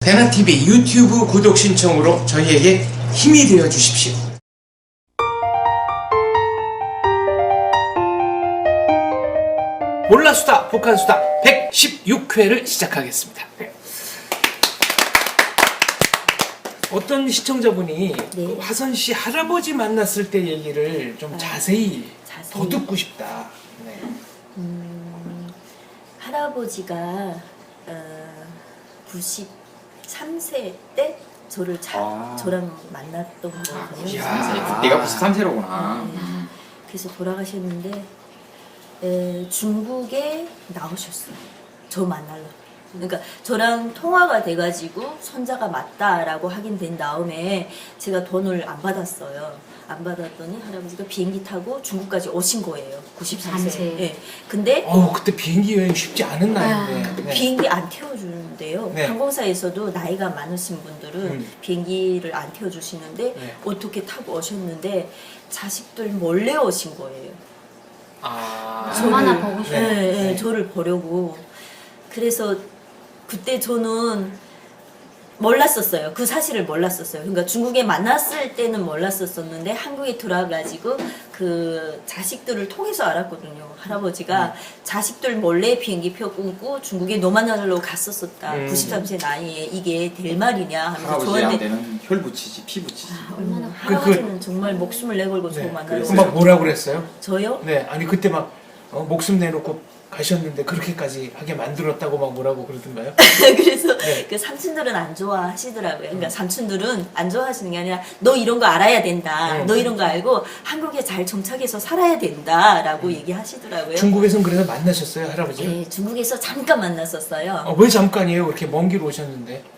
배나TV 유튜브 구독 신청으로 저희에게 힘이 되어 주십시오. 몰라수다 북한수다 116회를 시작하겠습니다. 네. 어떤 시청자분이 네. 그 화선씨 할아버지 만났을 때 얘기를 좀 자세히 더 듣고 싶다. 네. 할아버지가 93세 때 저랑 만났던 거거든요. 이야, 그때가 93세로구나. 그래서 돌아가셨는데 중국에 나오셨어요. 저 만나러. 그러니까 저랑 통화가 돼가지고 손자가 맞다라고 확인된 다음에 제가 돈을 안 받았어요. 안 받았더니 할아버지가 비행기 타고 중국까지 오신 거예요. 93세. 네. 근데 그때 비행기 여행 쉽지 않은 나이인데. 네. 비행기 안 태워주는데요. 네. 항공사에서도 나이가 많으신 분들은 비행기를 안 태워주시는데 네. 어떻게 타고 오셨는데 자식들 몰래 오신 거예요. 얼마나 보고 싶어요. 네, 저를 보려고. 그래서 그때 저는 몰랐었어요. 그 사실을 몰랐었어요. 그러니까 중국에 만났을 때는 몰랐었었는데 한국에 들어와가지고 그 자식들을 통해서 알았거든요. 할아버지가 자식들 몰래 비행기표 끊고 중국에 노만하러 갔었었다. 93세 나이에 이게 될 말이냐 하면서 저한테 할아버지한테는 혈 붙이지 피 붙이지. 얼마나 할아버지는 정말 목숨을 내걸고 저 네. 만나러 막 뭐라 그랬어요? 저요? 네, 아니 그때 막 목숨 내놓고 가셨는데 그렇게까지 하게 만들었다고 막 뭐라고 그러던가요? 그래서 네. 그 삼촌들은 안 좋아하시더라고요. 그러니까 삼촌들은 안 좋아하시는 게 아니라 너 이런 거 알아야 된다. 너 이런 거 알고 한국에 잘 정착해서 살아야 된다라고 얘기하시더라고요. 중국에선 그래서 만나셨어요, 할아버지? 네, 중국에서 잠깐 만났었어요. 왜 잠깐이에요? 그렇게 먼 길 오셨는데?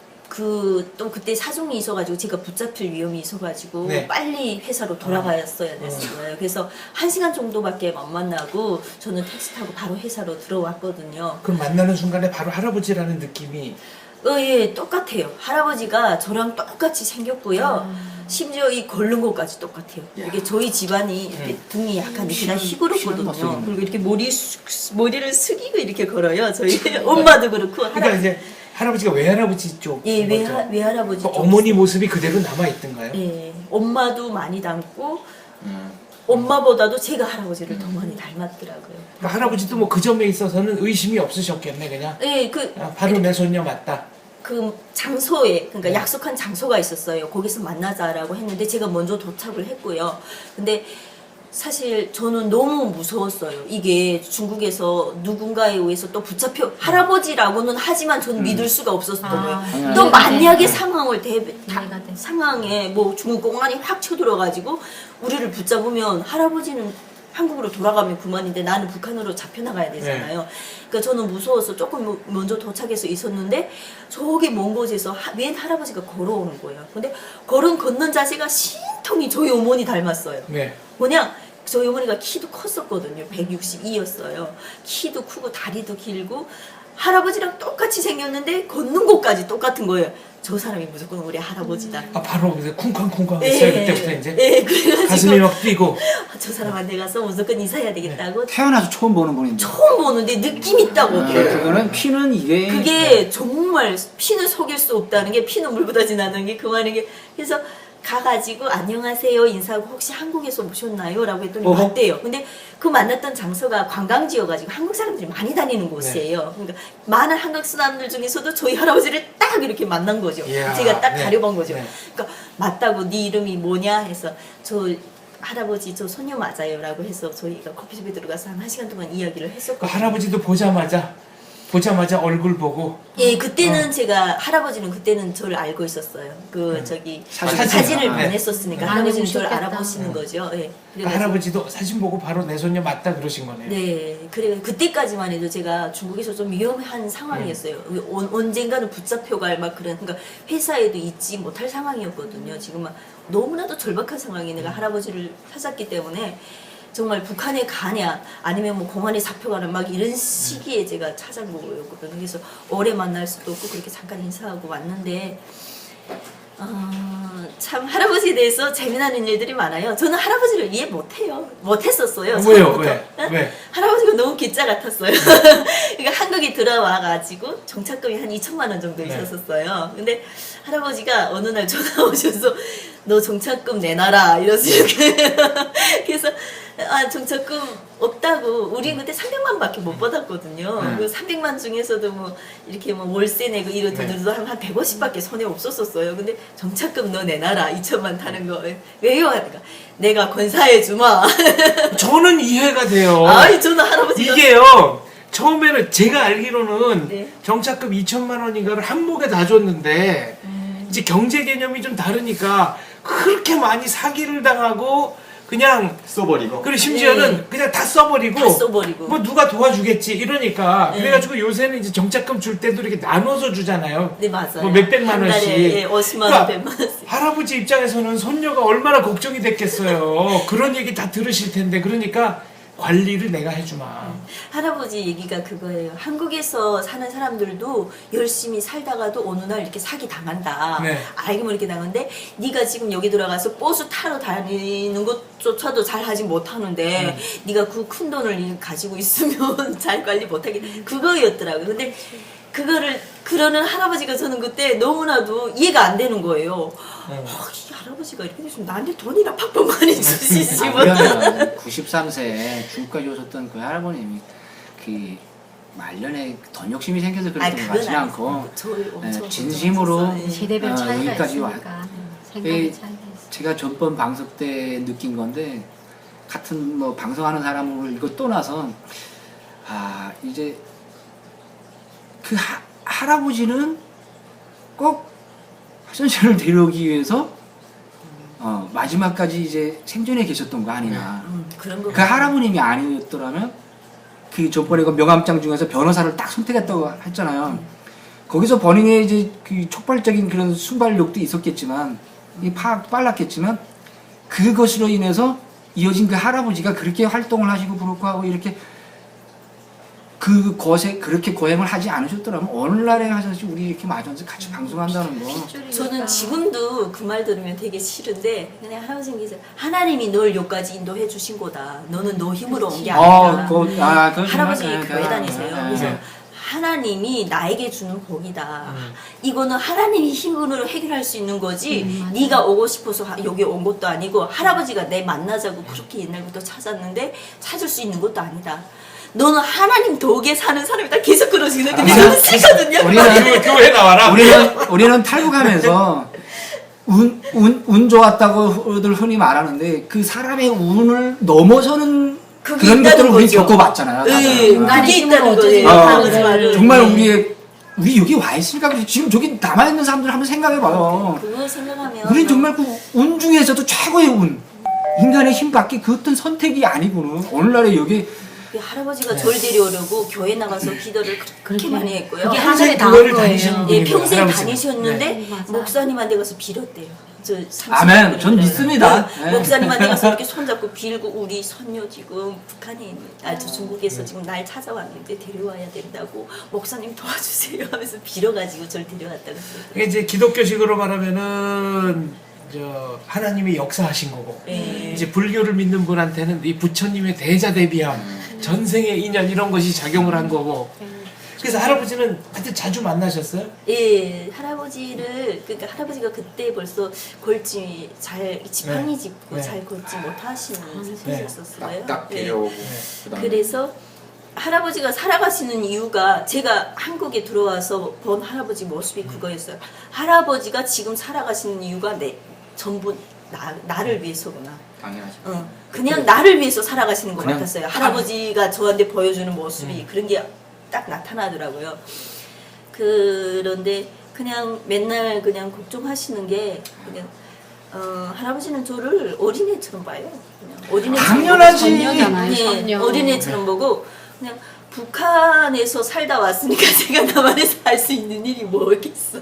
또 그때 사정이 있어가지고 제가 붙잡힐 위험이 있어가지고 네. 빨리 회사로 돌아갔어야 됐어요. 그래서 1시간 정도밖에 못 만나고 저는 택시 타고 바로 회사로 들어왔거든요. 그럼 만나는 순간에 바로 할아버지라는 느낌이 예, 똑같아요. 할아버지가 저랑 똑같이 생겼고요. 심지어 이 걸른 것까지 똑같아요. 이게 저희 집안이 이렇게 등이 약간 이렇게 다 희그럽거든요. 그리고 이렇게 머리를 숙이고 이렇게 걸어요. 저희 엄마도 그렇고. 그러니까 이제 할아버지가 외할아버지 쪽 예, 거죠? 외할아버지 쪽. 어머니 모습이 그대로 남아있던가요? 예, 엄마도 많이 닮고 엄마보다도 제가 할아버지를 더 많이 닮았더라고요. 그러니까 할아버지도 뭐 그 점에 있어서는 의심이 없으셨겠네 그냥 예, 바로 내 손녀 맞다. 그 장소에 그러니까 약속한 장소가 있었어요. 거기서 만나자라고 했는데 제가 먼저 도착을 했고요. 근데 사실 저는 너무 무서웠어요. 이게 중국에서 누군가에 의해서 또 붙잡혀 할아버지라고는 하지만 저는 믿을 수가 없었던 거예요. 또 만약에 상황에 뭐 중국 공안이 확 쳐들어가지고 우리를 붙잡으면 할아버지는 한국으로 돌아가면 그만인데 나는 북한으로 잡혀나가야 되잖아요. 그러니까 저는 무서워서 조금 먼저 도착해서 있었는데 저기 먼 곳에서 웬 할아버지가 걸어오는 거예요. 근데 걷는 자세가 신통히 저희 어머니 닮았어요. 네. 뭐냐, 저희 어머니가 키도 컸었거든요. 162였어요. 키도 크고 다리도 길고 할아버지랑 똑같이 생겼는데 걷는 곳까지 똑같은 거예요. 저 사람이 무조건 우리 할아버지다. 바로 이제 쿵쾅쿵쾅 했어요. 그때부터 이제 그래가지고 가슴이 막 뛰고 저 사람한테 가서 무조건 인사해야 되겠다고. 태어나서 처음 보는 분인데. 처음 보는데 느낌 있다고. 그거는 피는 이게. 그게 정말 피는 속일 수 없다는 게 피는 물보다 진하다는 게 그 말인 게. 그래서 가가지고 안녕하세요 인사하고 혹시 한국에서 오셨나요? 라고 했더니 맞대요. 근데 그 만났던 장소가 관광지여가지고 한국 사람들이 많이 다니는 곳이에요. 그러니까 많은 한국 사람들 중에서도 저희 할아버지를 딱 이렇게 만난 거죠. 이야, 제가 딱 네. 가려본 거죠. 네. 그러니까 맞다고 네 이름이 뭐냐 해서 저 할아버지 저 소녀 맞아요 라고 해서 저희가 커피숍에 들어가서 한 1시간 동안 이야기를 그 했었거든요. 할아버지도 보자마자 얼굴 보고 예, 그때는 제가 할아버지는 그때는 저를 알고 있었어요. 저기 사진을 네. 보냈었으니까 네. 할아버지는 많이 저를 보셨겠다. 알아보시는 거죠. 예. 그 할아버지도 사진 보고 바로 내 손녀 맞다 그러신 거네요. 네, 그래 그때까지만 해도 제가 중국에서 좀 위험한 상황이었어요. 언젠가는 붙잡혀갈 막 그런 그러니까 회사에도 있지 못할 상황이었거든요. 지금은 너무나도 절박한 상황에 내가 할아버지를 찾았기 때문에. 정말 북한에 가냐 아니면 뭐 공안에 잡혀가는 막 이런 시기에 제가 찾아온 거였거든요. 그래서 오래 만날 수도 없고 그렇게 잠깐 인사하고 왔는데 참 할아버지에 대해서 재미나는 일들이 많아요. 저는 할아버지를 이해 못해요. 못했었어요. 왜요? 처음부터. 왜? 할아버지가 너무 기자 같았어요. 그러니까 한국에 들어와가지고 정착금이 한 2천만 원 정도 있었어요. 근데 할아버지가 어느 날 전화 오셔서 너 정착금 내놔라 이러시고 그래서 아 정착금 없다고 우리 그때 300만밖에 못 받았거든요. 그 300만 중에서도 뭐 이렇게 뭐 월세 내고 이런 돈으로도 한 150밖에 손에 없었었어요. 근데 정착금 너 내놔라 2천만 타는 거 왜요? 하니까 내가 건사해 주마. 저는 이해가 돼요. 아이 저는 할아버지가 이게요. 처음에는 제가 알기로는 네. 정착금 2천만 원인가를 한목에 다 줬는데 이제 경제 개념이 좀 다르니까 그렇게 많이 사기를 당하고 그냥 써버리고. 그리고 심지어는 네. 그냥 다 써버리고 다 써버리고. 뭐 누가 도와주겠지 이러니까 네. 그래가지고 요새는 이제 정착금 줄 때도 이렇게 나눠서 주잖아요. 네 맞아요. 뭐 몇백만 한 달에, 원씩. 예, 50만 원, 100만 원씩. 할아버지 입장에서는 손녀가 얼마나 걱정이 됐겠어요. 그런 얘기 다 들으실 텐데 그러니까 관리를 내가 해주마. 할아버지 얘기가 그거예요. 한국에서 사는 사람들도 열심히 살다가도 어느 날 이렇게 사기 당한다. 네. 알게 모르게 당하는데 네가 지금 여기 들어가서 버스 타러 다니는 것조차도 잘 하지 못하는데 네가 그 큰 돈을 가지고 있으면 잘 관리 못하겠다. 그거였더라고요. 근데 그거를 그러는 할아버지가 저는 그때 너무나도 이해가 안 되는 거예요. 이 할아버지가 이렇게 되시면 나한테 돈이나 팍팍 많이 주시지 뭐. 93세에 중국까지 오셨던 그 할아버님이 그 말년에 돈 욕심이 생겨서 그랬던 것 그건 같지는 않고 아니고 저를 엄청 예, 진심으로 걱정하셨어요. 예. 세대별 차이가 여기까지 있으니까 생각의 예, 차이가 있어. 제가 전번 방송 때 느낀 건데 같은 뭐 방송하는 사람을 이거 떠나서 아 이제 그 할아버지는 꼭 화천시를 데려오기 위해서 마지막까지 이제 생존해 계셨던 거 아니냐. 그런 거 그 할아버님이 아니었더라면 그 전번에 그 명함장 중에서 변호사를 딱 선택했다고 했잖아요. 거기서 본인의 이제 그 촉발적인 그런 순발력도 있었겠지만 이 빨랐겠지만 그것으로 인해서 이어진 그 할아버지가 그렇게 활동을 하시고 그렇고 하고 이렇게 그렇게 고행을 하지 않으셨더라면 오늘날에 하셔서 우리 이렇게 마주앉아서 같이 방송한다는 거. 저는 지금도 그 말 들으면 되게 싫은데 그냥 할아버지께서 하나님이 널 여기까지 인도해 주신 거다. 너는 너 힘으로 온 게 아니다. 할아버지 교회 다니세요. 그래서 하나님이 나에게 주는 복이다. 이거는 하나님이 힘으로 해결할 수 있는 거지. 네가 오고 싶어서 여기 온 것도 아니고 할아버지가 내 만나자고 그렇게 옛날부터 찾았는데 찾을 수 있는 것도 아니다. 너는 하나님 덕에 사는 사람이다. 계속 그러시거든요. 근데 저는 싫거든요. 교회 나와라. 우리는 탈북하면서 운 좋았다고들 흔히 말하는데 그 사람의 운을 넘어서는 그런 것들을 우리 겪어봤잖아요. 네, 그게 있다는 거예요. 정말 우리 여기 와 있으니까 그렇지. 지금 저기 남아 있는 사람들 한번 생각해봐요. 그거 생각하면 우린 정말 그 운 중에서도 최고의 운. 인간의 힘밖에 그 어떤 선택이 아니고는 오늘날에 여기 할아버지가 절 데려오려고 교회 나가서 기도를 그렇게 많이 했고요. 그게 평생 하늘에 교회를 나온 다니시는 거예요. 분이에요. 예, 평생 할아버지는. 다니셨는데 네, 맞아. 목사님한테 가서 빌었대요. 저 30년 아멘. 전 전에. 믿습니다. 네. 목사님한테 가서 이렇게 손잡고 빌고 우리 손녀 지금 북한에 있는 저 중국에서 지금 날 찾아왔는데 데려와야 된다고 목사님 도와주세요 하면서 빌어가지고 절 데려왔다고 했어요. 이게 이제 기독교식으로 말하면은 하나님이 역사하신 거고 네. 이제 불교를 믿는 분한테는 이 부처님의 대자대비함, 전생의 인연 이런 것이 작용을 한 거고. 그래서 할아버지는 하여튼 자주 만나셨어요? 예, 할아버지를 그러니까 할아버지가 그때 벌써 걸지 잘 지팡이 짚고 네. 잘 걷지 못하시는 상태였었어요. 딱 예. 데려오고 그다음에 그래서 할아버지가 살아가시는 이유가 제가 한국에 들어와서 본 할아버지 모습이 그거였어요. 할아버지가 지금 살아가시는 이유가 전부 나를 위해서구나. 당연하죠. 그냥 나를 위해서 살아가시는 것 그냥 같았어요. 할아버지가 저한테 보여주는 모습이 그런 게 딱 나타나더라고요. 그런데 그냥 맨날 그냥 걱정하시는 게 그냥 할아버지는 저를 어린애처럼 봐요. 그냥 어린애처럼 당연하지. 선녀잖아요, 선녀. 어린애처럼 보고 그냥 북한에서 살다 왔으니까 제가 남한에서 할 수 있는 일이 뭐겠어.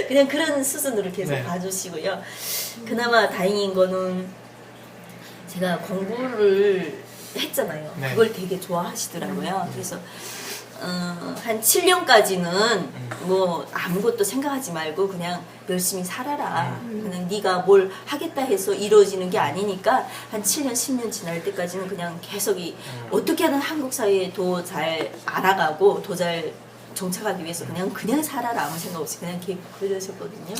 그냥 그런 수준으로 계속 네. 봐주시고요. 그나마 다행인 거는 제가 공부를 했잖아요. 네. 그걸 되게 좋아하시더라고요. 그래서 한 7년까지는 뭐 아무것도 생각하지 말고 그냥 열심히 살아라. 그냥 네가 뭘 하겠다 해서 이루어지는 게 아니니까 한 7년, 10년 지날 때까지는 그냥 계속 어떻게 하든 한국 사회에 더 잘 알아가고 더 잘 정착하기 위해서 그냥 살아라 아무 생각 없이 그냥 그러셨거든요.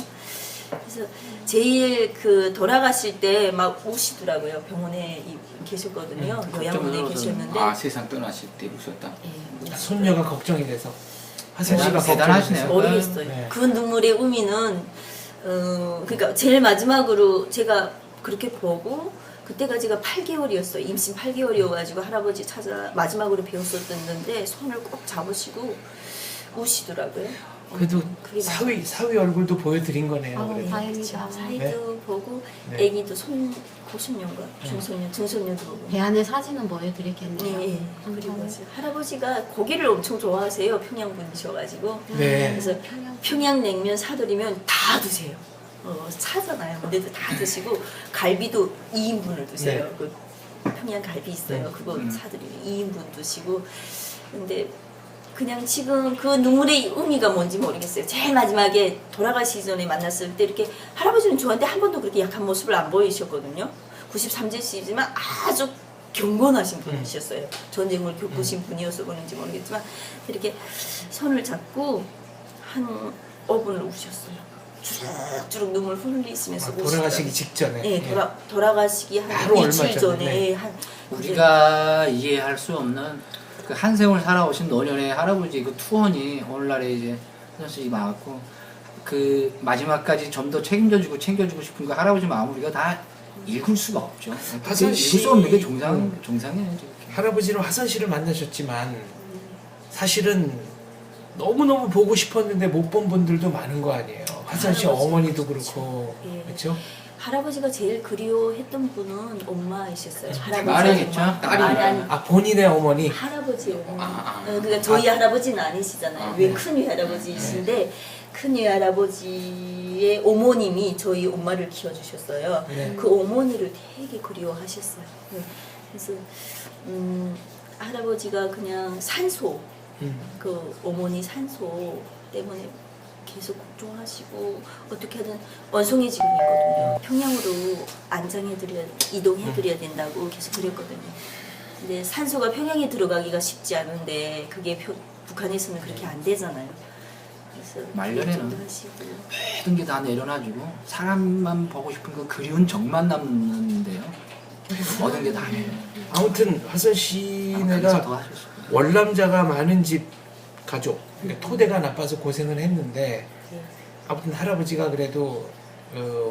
그래서 제일 그 돌아가실 때 막 우시더라고요. 병원에 계셨거든요. 요양원에 계셨는데 아 세상 떠나실 때 웃었다. 예, 손녀가 걱정이 돼서 하선 씨가 대단하시네요. 걱정이 돼서. 모르겠어요. 네. 그 눈물의 의미는 그러니까 제일 마지막으로 제가 그렇게 보고 그때가 제가 8개월이었어요. 임신 8개월이어가지고 할아버지 찾아 마지막으로 배웠었는데 손을 꼭 잡으시고 우시더라고요. 그래도 그게 사위 얼굴도 보여드린 거네요. 아, 그래도. 다행이다. 사이도 보고 네. 애기도 고순녀인가 중손녀도 보고. 배 안에 사진은 뭐 해드리겠네요. 네, 예. 그리고 할아버지가 고기를 엄청 좋아하세요. 평양 분이셔가지고. 네. 그래서 평양 냉면 사드리면 다 드세요. 차잖아요. 근데도 다 드시고 갈비도 2인분을 드세요. 네. 그 평양 갈비 있어요. 그거 사드리면 2인분 드시고. 근데 그냥 지금 그 눈물의 의미가 뭔지 모르겠어요. 제일 마지막에 돌아가시기 전에 만났을 때 이렇게 할아버지는 저한테 한 번도 그렇게 약한 모습을 안 보이셨거든요. 93세시지만 아주 경건하신 분이셨어요. 전쟁을 겪으신 분이어서 그런지 모르겠지만 이렇게 손을 잡고 한 5분을 우셨어요. 주룩주룩 눈물 흘리시면서 돌아가시기 직전에. 네, 돌아가시기 한 바로 얼마 일주일 전에, 전에 네. 한 우리가 이해할 수 없는 그 한 세월 살아오신 노년의 할아버지 그 투혼이 오늘날에 이제 하선씨 나왔고 그 마지막까지 좀 더 챙겨주고 싶은 그 할아버지 마음을 우리가 다 읽을 수가 없죠. 하선 읽을 씨- 수 없는 게 정상이에요. 이렇게. 할아버지는 화선 씨를 만나셨지만 사실은 너무너무 보고 싶었는데 못 본 분들도 많은 거 아니에요. 화선 씨 할아버지. 어머니도 그렇고. 예. 그렇죠? 할아버지가 제일 그리워했던 분은 엄마이셨어요. 말이겠죠? 아니, 아 본인의 어머니. 할아버지 어머니. 아. 그러니까 저희 할아버지는 아니시잖아요. 아, 왜 네. 큰위 할아버지이신데 큰위 할아버지의 어머님이 저희 엄마를 키워주셨어요. 네. 그 어머니를 되게 그리워하셨어요. 네. 그래서 할아버지가 그냥 산소 그 어머니 산소 때문에 계속 걱정하시고 어떻게든 원송이 지금 있거든요. 평양으로 안장해드려야 이동해드려야 된다고 계속 그랬거든요. 근데 산소가 평양에 들어가기가 쉽지 않은데 그게 북한에서는 그렇게 안 되잖아요. 그래서 말년에는 걱정도 하시고. 모든 게 다 내려놔주고 사람만 보고 싶은 그 그리운 정만 남는데요. 모든 게 다 아니에요. 아무튼 화선 그래서 씨네가 더 하셨을 거예요. 월남자가 많은 집 가족. 그러니까 토대가 나빠서 고생을 했는데 네. 아무튼 할아버지가 그래도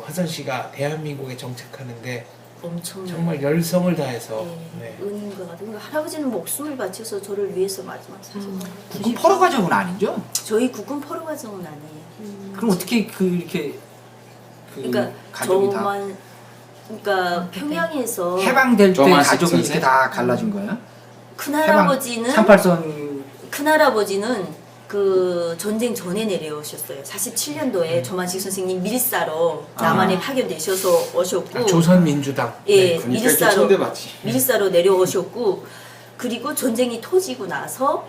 화선 씨가 대한민국에 정착하는데 엄청 정말 열성을 다해서 네. 은인 것 같아요. 그러니까 할아버지는 목숨을 바쳐서 저를 위해서 마지막 사셨어요. 국군 포로 과정은 아니죠? 저희 국군 포로 과정은 아니에요. 그럼 어떻게 이렇게 그러니까 가족이 다 저만 그러니까 평양에서 해방될 때 조만식 가족이 선생? 이렇게 다 갈라진 거예요? 큰할아버지는 38선 큰할아버지는 그 전쟁 전에 내려오셨어요. 47년도에 조만식 선생님 밀사로 남한에 파견되셔서 오셨고 조선민주당. 예, 그러니까 이렇게 천대받지. 밀사로 내려오셨고 그리고 전쟁이 터지고 나서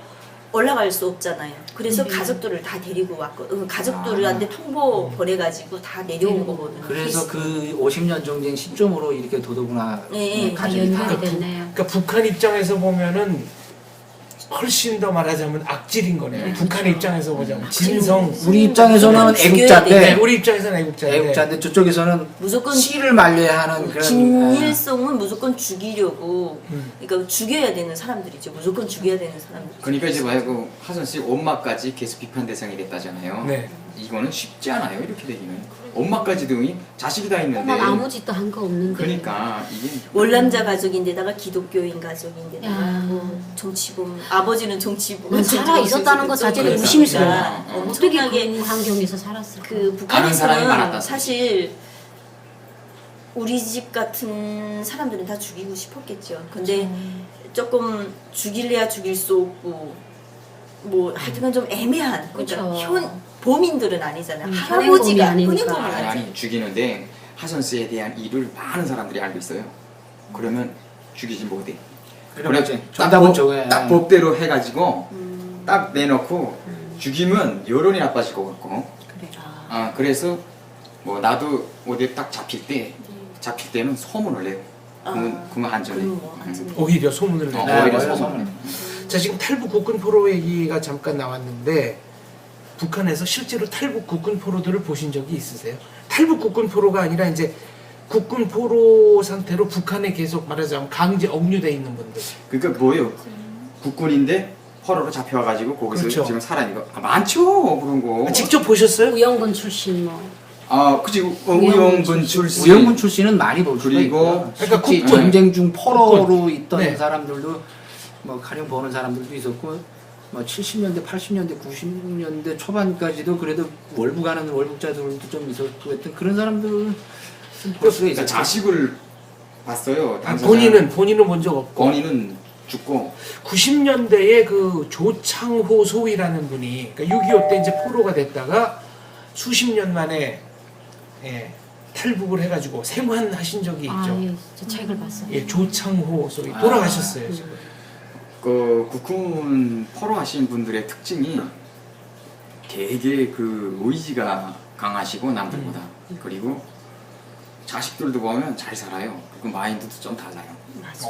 올라갈 수 없잖아요. 그래서 가족들을 다 데리고 왔거든요. 가족들한테 통보 보내가지고 다 내려온 거거든요. 그래서 그 50년 전쟁 시점으로 이렇게 도도구나 네, 가족이 다 연결이 됐네요. 그러니까 북한 입장에서 보면은 훨씬 더 말하자면 악질인 거네요. 북한의 입장에서 보자면 진성. 우리 입장에서는 무조건 죽여야 애국자인데 네, 우리 입장에서는 애국자인데. 애국자인데 저쪽에서는 무조건 씨를 말려야 하는 그런 김일성은 무조건 죽이려고 그러니까 죽여야 되는 사람들이죠. 무조건 죽여야 되는 사람들. 그러니까 이제 말고 하선 씨 엄마까지 계속 비판 대상이 됐다잖아요. 네. 이거는 쉽지 않아요. 이렇게 되기는. 엄마까지도 자식이 다 있는데. 엄마는 아무 짓도 한 거 없는데. 그러니까 이게 월남자 가족인데다가 기독교인 가족인데다가 야. 뭐 정치범 아버지는 정치범 난 살아 있었다는 것 자체가 그러니까. 의심스러워. 어떻게 엄청나게 그 환경에서 살았을까? 그 아는 사람이 북한에서는 많았다. 사실 우리 집 같은 사람들은 다 죽이고 싶었겠죠. 근데 조금 죽일래야 죽일 수 없고 뭐 하여튼간 좀 애매한 그러니까 그쵸. 범인들은 아니잖아요. 현행범이 할아버지가 아니니까. 현행범은 아니, 아니지. 아니 죽이는데 하선 씨에 대한 일을 많은 사람들이 알고 있어요. 그러면 죽이지 못해. 그러면 이제 딱 정답은 법- 저거야. 딱 법대로 해가지고 딱 내놓고 죽이면 여론이 나빠질 것 같고. 그래. 그래서 뭐 나도 어디 딱 잡힐 때는 소문을 내요. 그건 안전해. 그건 뭐 안전해. 오히려 소문을 내요. 오히려 오히려 소문. 소문을. 자, 지금 탈북 국군 포로 얘기가 잠깐 나왔는데 북한에서 실제로 탈북 국군 포로들을 보신 적이 있으세요? 탈북 국군 포로가 아니라 이제 국군 포로 상태로 북한에 계속 말하자면 강제 억류돼 있는 분들. 그러니까 뭐예요? 국군인데 포로로 잡혀와가지고 거기서 그렇죠. 지금 살아있는 거 많죠 그런 거. 직접 보셨어요? 우영군 출신 뭐 그치 우영군 출신. 우영군 출신은 많이 볼 수가 그리고 있고 그러니까 실제 국군. 전쟁 중 포로로 국군. 있던 네. 사람들도 뭐 가령 보는 사람들도 있었고 뭐 70년대, 80년대, 90년대 초반까지도 그래도 월북 가는 월북자들도 좀 있었고 했던 그런 사람들은 볼 수가 그러니까 있었죠. 자식을 봤어요. 아, 당사자는. 본인은 본 적 없고. 본인은 죽고 90년대에 그 조창호 소위라는 분이 그러니까 6.25 때 이제 포로가 됐다가 수십 년 만에 예, 탈북을 해가지고 생환하신 적이 있죠. 예, 저 책을 봤어요. 예, 조창호 소위 돌아가셨어요 지금. 그 국군 포로 하신 분들의 특징이 되게 그 의지가 강하시고 남들보다 그리고 자식들도 보면 잘 살아요. 그리고 마인드도 좀 달라요.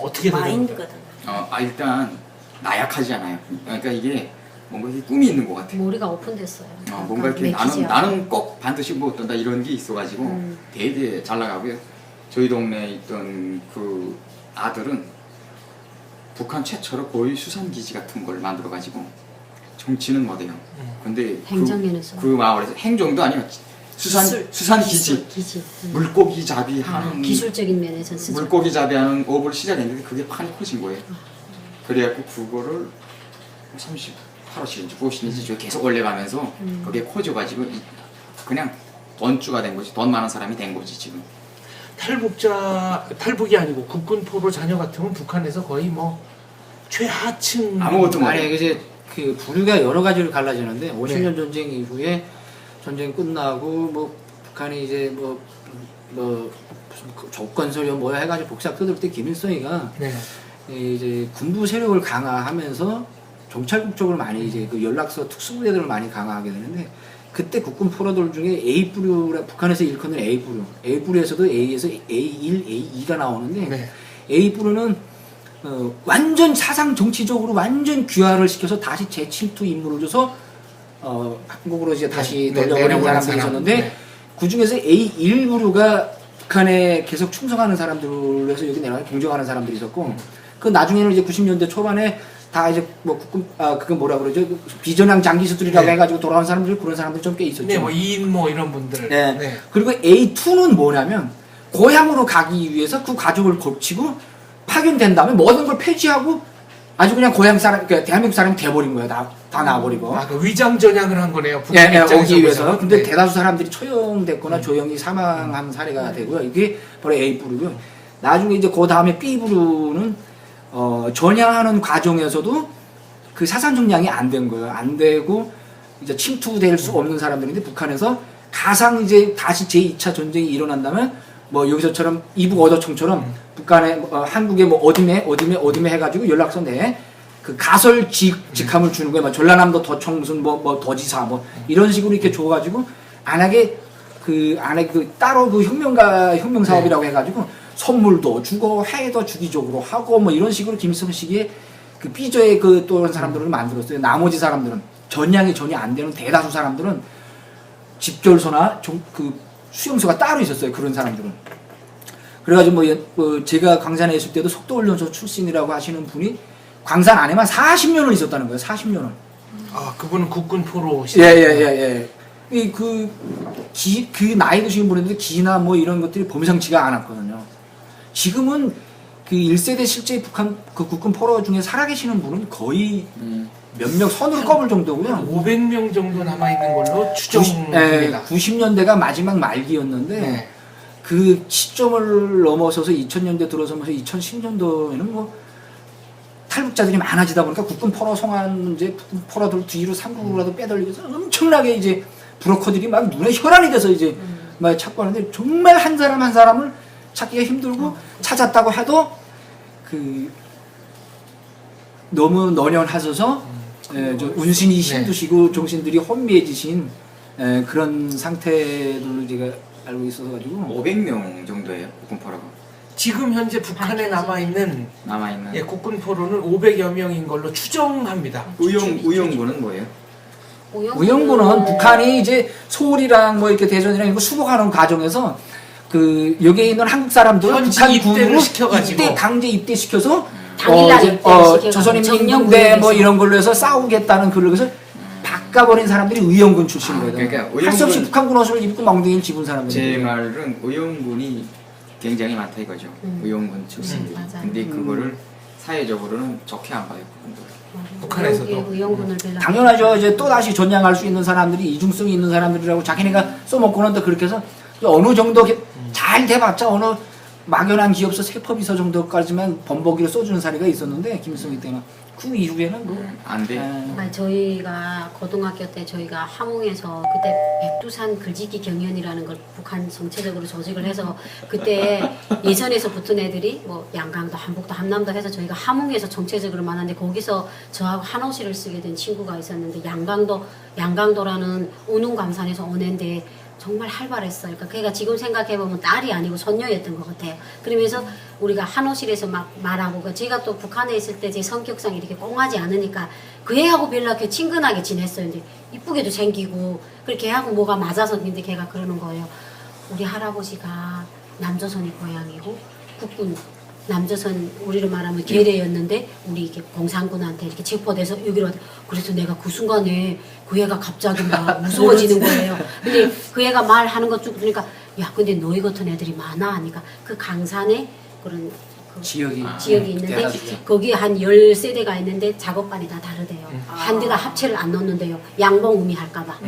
어떻게 마인드가 되는가요? 달라요. 일단 나약하지 않아요. 그러니까 이게 뭔가 이게 꿈이 있는 것 같아요. 머리가 오픈됐어요. 뭔가 이렇게 맥히지 나는 꼭 반드시 뭐 어떤다 이런 게 있어가지고 음. 되게 잘 나가고요. 저희 동네에 있던 그 아들은 북한 최초로 거의 수산기지 같은 걸 만들어가지고 정치는 못해요. 근데 행정면에서. 그 마을에서 행정도 아니요 수산기지 기지. 물고기 잡이하는 기술적인 면에서 쓰죠. 물고기 잡이하는 업을 시작했는데 그게 판이 커진 거예요. 그래갖고 그거를 38호씩인지 9호씩인지 계속 올려가면서 그게 커져가지고 그냥 돈주가 된 거지. 돈 많은 사람이 된 거지 지금. 탈북이 아니고 국군 포로 자녀 같으면 북한에서 거의 뭐 최하층 아무것도 못 아니 해요. 이제 그 부류가 여러 가지로 갈라지는데 50년 네. 전쟁 이후에 전쟁 끝나고 뭐 북한이 이제 뭐 무슨 조건설료 뭐 해가지고 복사 뜯을 때 김일성이가 네. 이제 군부 세력을 강화하면서 정찰국 쪽으로 많이 이제 그 연락서 특수부대들을 많이 강화하게 되는데 그때 국군 포로들 중에 A 부류라 북한에서 일컫는 A 부류, A 부류에서도 A에서 A1, A2가 나오는데 네. A 부류는 완전 사상 정치적으로 완전 귀화를 시켜서 다시 재침투 임무를 줘서 한국으로 이제 다시 네, 돌려보낸 내려보낸 사람들이 사람. 있었는데 네. 그 중에서 A1 부류가 북한에 계속 충성하는 사람들에서 여기 내려가 공정하는 사람들이 있었고 그 나중에는 이제 90년대 초반에 다 이제 뭐 국군 그건 뭐라 그러죠 비전향 장기수들이라고 네. 해가지고 돌아온 사람들이 그런 사람들이 좀 꽤 있었죠. 네, 뭐 이인 뭐 이런 분들. 네. 네. 그리고 A2는 뭐냐면 고향으로 가기 위해서 그 과정을 거치고 파견된 다음에 모든 걸 폐지하고 아주 그냥 고향 사람, 그러니까 대한민국 사람이 돼버린 거예요. 다 나와버리고. 그 위장 전향을 한 거네요. 예, 북한 예, 입장에서 오기 위해서. 보자면. 근데 네. 대다수 사람들이 처형됐거나 조용히 사망한 사례가 되고요. 이게 바로 A 부류고요. 나중에 이제 그 다음에 B 부류는 전향하는 과정에서도 그 사상 정량이 안 된 거예요. 안 되고 이제 침투될 수 없는 사람들인데 북한에서 가상 이제 다시 제2차 전쟁이 일어난다면 뭐 여기서처럼 이북 어도청처럼 북한에 한국에 뭐 어디매 해가지고 연락서 내 그 가설 직함을 주는 거예요. 뭐 전라남도 도청 무슨 뭐 도지사 뭐 이런 식으로 이렇게 줘가지고 안하게 그 따로 그 혁명 사업이라고 해가지고 선물도 주고 해도 주기적으로 하고 뭐 이런 식으로 김일성 시기에 그 삐져의 그 또한 사람들을 만들었어요. 나머지 사람들은 전향이 전혀 안 되는 대다수 사람들은 집결소나 그 수용소가 따로 있었어요. 그런 사람들은. 그래가지고 뭐 제가 광산에 있을 때도 속도훈련소 출신이라고 하시는 분이 광산 안에만 40년을 있었다는 거예요. 40년을. 아, 그분은 국군 포로. 예. 그 나이 드신 분인데 기나 뭐 이런 것들이 범상치가 않았거든요. 지금은 그 1세대 실제 북한 그 국군 포로 중에 살아계시는 분은 거의 몇 명 선으로 꼽을 정도고요. 500명 정도 남아 있는 걸로 추정됩니다. 90년대가 마지막 말기였는데 네. 그 시점을 넘어서서 2000년대 들어서면서 2010년도에는 뭐 탈북자들이 많아지다 보니까 국군 포로 송환 문제, 국군 포로들 뒤로 삼국으로라도 빼돌리면서 엄청나게 이제 브로커들이 막 눈에 혈안이 돼서 이제 막 찾고 하는데 정말 한 사람 한 사람을 찾기가 힘들고 찾았다고 해도 그 너무 노년하셔서 좀 운신이 힘드시고 정신들이 혼미해지신 그런 상태를 제가 알고 있어서 가지고 500명 정도예요 국군 포로가. 지금 현재 북한에 밝혀진- 남아있는 남아있는 예, 국군 포로는 500여 명인 걸로 추정합니다. 의용군은 뭐예요? 우영군은 북한이 이제 서울이랑 뭐 이렇게 대전이랑 이거 수복하는 과정에서 그 여기에 있는 한국 사람들 현지 북한 입대를 군으로 시켜가지고. 입대 강제 입대시켜서 당일날 이제, 입대를 시켜가지고 조선인민군대 뭐 정령군에서. 이런 걸로 해서 싸우겠다는 그래서 바꿔버린 사람들이 의용군 출신이거든. 그러니까 할 수 없이 의용군- 북한군 옷을 입고 멍둥이를 집은 제 사람들이. 말은 의용군이 굉장히 많다 이거죠. 의용군 출신들이. 맞아요. 근데 그거를 사회적으로는 좋게 안 봐요. 그분들. 북한에서도. 의용군을 빌라. 당연하죠. 이제 또 다시 전향할 수 있는 사람들이 이중성이 있는 사람들이라고 자기네가 써먹고는 또 그렇게 해서 어느 정도 잘 돼봤자 어느 막연한 기업서 세법이서 정도까지만 범벅이로 써주는 사례가 있었는데 김일성이 때는 그 이후에는 뭐 안 돼. 아니, 저희가 고등학교 때 저희가 함흥에서 그때 백두산 글짓기 경연이라는 걸 북한 정체적으로 조직을 해서 그때 예선에서 붙은 애들이 뭐 양강도 한북도 함남도 해서 저희가 함흥에서 정체적으로 만났는데 거기서 저하고 한호실을 쓰게 된 친구가 있었는데 양강도라는 운운감산에서 온 애인데 정말 활발했어요. 그러니까 걔가 지금 생각해보면 딸이 아니고 손녀였던 것 같아요. 그러면서 우리가 한호실에서 막 말하고, 그러니까 제가 또 북한에 있을 때 제 성격상 이렇게 꽁하지 않으니까 그 애하고 별로 이렇게 친근하게 지냈어요. 근데 이쁘게도 생기고, 그렇게 걔하고 뭐가 맞아서 근데 걔가 그러는 거예요. 우리 할아버지가 남조선이 고향이고, 국군, 남조선 우리로 말하면 계례였는데 우리 이렇게 공산군한테 이렇게 체포돼서 여기로 왔다. 그래서 내가 그 순간에 그 애가 갑자기 막 무서워지는 거예요. 근데 그 애가 말하는 것 쭉 보니까 야 근데 너희 같은 애들이 많아 하니까 그 강산에 그런 그 지역이 있는데 대낮이죠. 거기에 한 10세대가 있는데 작업반이 다 다르대요. 한 대가 합체를 안 넣는데요. 양봉음이 할까봐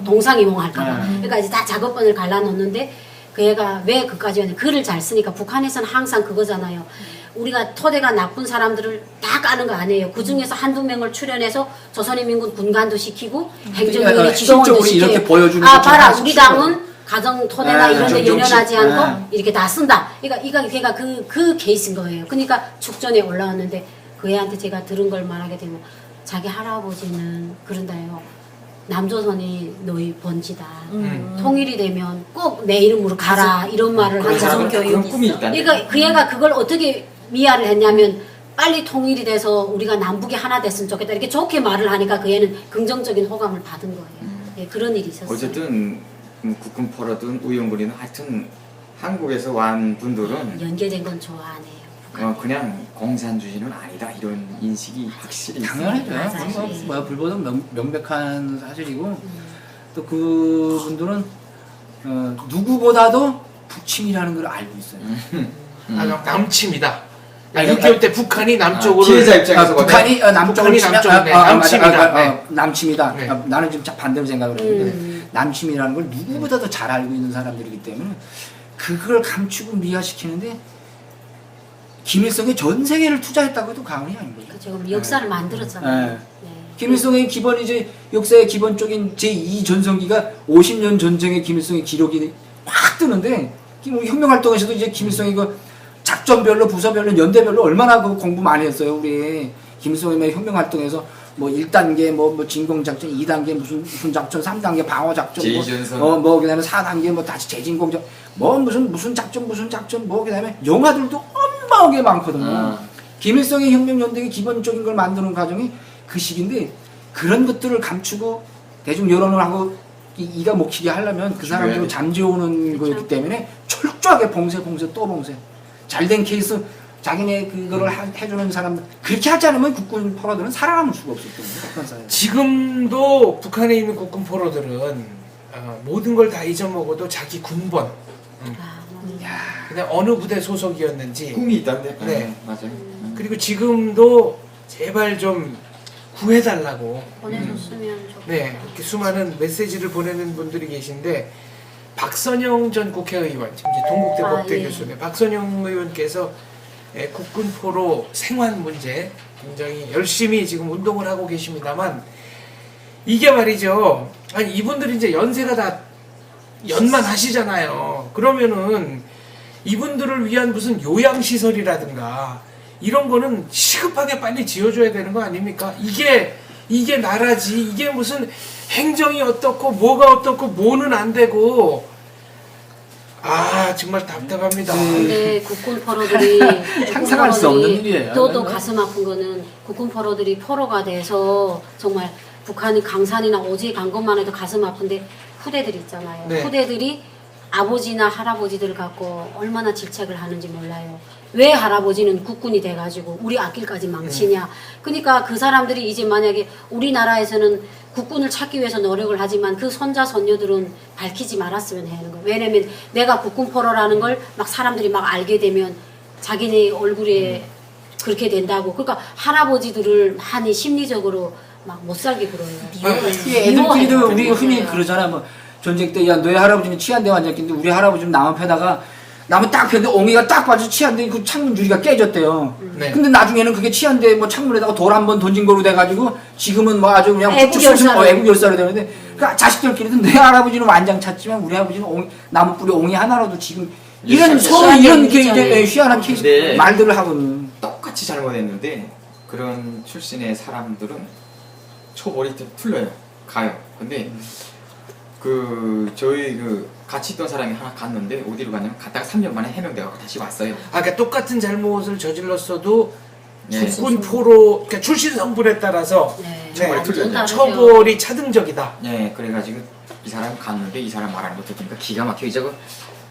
동상이몽 할까봐. 그러니까 이제 다 작업반을 갈라놓는데 그 애가 왜 그까지 왔냐. 글을 잘 쓰니까 북한에서는 항상 그거잖아요. 우리가 토대가 나쁜 사람들을 다 까는 거 아니에요. 그 중에서 한두 명을 출연해서 조선인민군 군관도 시키고 행정위원회 지도원도 실적으로 시켜요. 이렇게 보여주는 아 게 봐라 좀 우리 하나씩 당은 가정 토대나 네, 이런 데 정정식. 연연하지 않고 네. 이렇게 다 쓴다. 그러니까 걔가 그 케이스인 거예요. 그러니까 축전에 올라왔는데 그 애한테 제가 들은 걸 말하게 되면 자기 할아버지는 그런다요. 남조선이 너희 번지다. 통일이 되면 꼭 내 이름으로 가라. 이런 말을 그런 하잖아. 사람은 교육이 그런 꿈이 있어. 있다. 그러니까 그 애가 그걸 어떻게 미화를 했냐면 빨리 통일이 돼서 우리가 남북이 하나 됐으면 좋겠다. 이렇게 좋게 말을 하니까 그 애는 긍정적인 호감을 받은 거예요. 예, 그런 일이 있었어요. 어쨌든 국군 포로든 의용군이든 하여튼 한국에서 완 분들은 연계된 건 좋아하네요. 그냥 공산주의는 아니다 이런 인식이 확실히 당연하죠. 맞아요. 그건 뭐 불보듯 명백한 사실이고 또 그분들은 누구보다도 북침이라는 걸 알고 있어요. 남침이다. 아니, 6.25 때 북한이 남쪽으로 피해자 입장에서 북한이 남쪽으로 북한이 치면 남쪽이네. 남침이다. 네. 남침이다. 네. 나는 지금 반대로 생각을 했는데 남침이라는 걸 누구보다도 잘 알고 있는 사람들이기 때문에 그걸 감추고 미화시키는데 김일성이 전 세계를 투자했다고 해도 과언이 아닌 거죠. 지금 역사를 만들었잖아요. 네. 네. 김일성의 기본 이제 역사의 기본적인 제2 전성기가 50년 전쟁의 김일성의 기록이 확 뜨는데 혁명 활동에서도 이제 김일성이 그 작전별로 부서별로 연대별로 얼마나 그 공부 많이 했어요. 우리 김일성의 혁명 활동에서 뭐 1단계 뭐 진공 작전, 2단계 무슨 작전, 3단계 방어 작전, 제2전선. 뭐 그다음에 4단계 뭐 다시 재진공 작전, 뭐 무슨 작전 뭐 그다음에 영화들도 엄마하게 많거든요. 김일성의 혁명 연대의 기본적인 걸 만드는 과정이 그 시기인데 그런 것들을 감추고 대중 여론을 하고 이가 먹히게 하려면 그 사람들을 잠재우는 거였기 때문에 철저하게 봉쇄 또 봉쇄. 잘된 케이스 자기네 그거를 해주는 사람들 그렇게 하지 않으면 국군 포로들은 살아남을 수가 없었거든요. 지금도 북한에 있는 국군 포로들은 모든 걸 다 잊어먹어도 자기 군번 그냥 어느 부대 소속이었는지 꿈이 있다는데. 네. 맞아요. 그리고 지금도 제발 좀 구해달라고 보내줬으면 좋겠다. 네 이렇게 수많은 메시지를 보내는 분들이 계신데 박선영 전 국회의원 지금 이제 동국대 법대 예. 교수인데 박선영 의원께서 국군 포로 생활 문제 굉장히 열심히 지금 운동을 하고 계십니다만 이게 말이죠. 아니 이분들이 이제 연세가 다 연만하시잖아요. 그러면은 이분들을 위한 무슨 요양시설이라든가 이런 거는 시급하게 빨리 지어줘야 되는 거 아닙니까? 이게 나라지. 이게 무슨 행정이 어떻고 뭐가 어떻고 뭐는 안 되고 아 정말 답답합니다. 근데 국군 포로들이 상상할 수 없는 일이에요. 또 가슴 아픈 거는 국군 포로들이 포로가 돼서 정말 북한이 강산이나 오지에 간 것만 해도 가슴 아픈데 후대들 있잖아요. 네. 후대들이 아버지나 할아버지들을 갖고 얼마나 질책을 하는지 몰라요. 왜 할아버지는 국군이 돼가지고 우리 앞길까지 망치냐. 그러니까 그 사람들이 이제 만약에 우리나라에서는 국군을 찾기 위해서 노력을 하지만 그 손자 손녀들은 밝히지 말았으면 하는 거예요. 왜냐면 내가 국군 포로라는 걸 막 사람들이 막 알게 되면 자기네 얼굴에 그렇게 된다고. 그러니까 할아버지들을 많이 심리적으로 막 못 살게 굴어요. 이게 애들끼리도 미워해요. 우리 흔히 그러잖아. 뭐 전쟁 때 야 너희 할아버지는 치안대 완장인데 우리 할아버지는 나무 펴다가 나무 딱 폈는데 옹이가 딱 빠져 치안대 그 창문 유리가 깨졌대요. 네. 근데 나중에는 그게 치안대 뭐 창문에다가 돌 한 번 던진 거로 돼가지고 지금은 뭐 아주 그냥 애국열사로. 애국열사로 되는데 그 자식들끼리도 내 할아버지는 완장 찾지만 우리 할아버지는 나무 뿌리 옹이 하나라도 지금 이런 서로 이런 게 이제 희한한 케이스 네. 말들을 하거든. 똑같이 잘못했는데 그런 출신의 사람들은 처벌이 틀려요. 가요. 근데 저희 같이 있던 사람이 하나 갔는데 어디로 갔냐면 갔다가 3년 만에 해명돼갖고 다시 왔어요. 아, 그러니까 똑같은 잘못을 저질렀어도 네. 국군 포로 그러니까 출신 성분에 따라서 네. 처벌이 완전 틀려요. 다르죠. 처벌이 차등적이다. 네, 그래가지고 이 사람 갔는데 이 사람 말하는 거 듣니까 기가 막혀. 이제